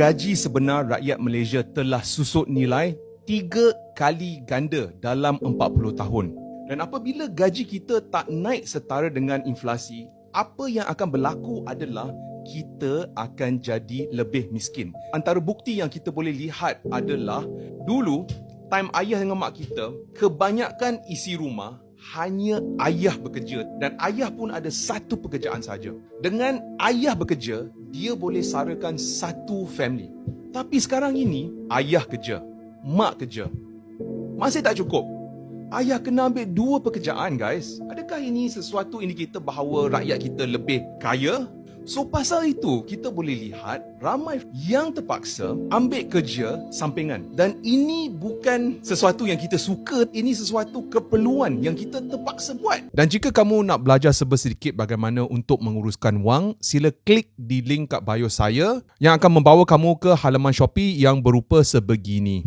gaji sebenar rakyat Malaysia telah susut nilai 3 kali ganda dalam 40 tahun. Dan apabila gaji kita tak naik setara dengan inflasi, apa yang akan berlaku adalah kita akan jadi lebih miskin. Antara bukti yang kita boleh lihat adalah dulu, time ayah dengan mak kita, kebanyakan isi rumah hanya ayah bekerja dan ayah pun ada satu pekerjaan saja. Dengan ayah bekerja, dia boleh sarakan satu family. Tapi sekarang ini, ayah kerja, mak kerja. Masih tak cukup. Ayah kena ambil 2 pekerjaan, guys. Adakah ini sesuatu indikator bahawa rakyat kita lebih kaya? So pasal itu, kita boleh lihat ramai yang terpaksa ambil kerja sampingan. Dan ini bukan sesuatu yang kita suka, ini sesuatu keperluan yang kita terpaksa buat. Dan jika kamu nak belajar sedikit bagaimana untuk menguruskan wang, sila klik di link kat bio saya yang akan membawa kamu ke halaman Shopee yang berupa sebegini.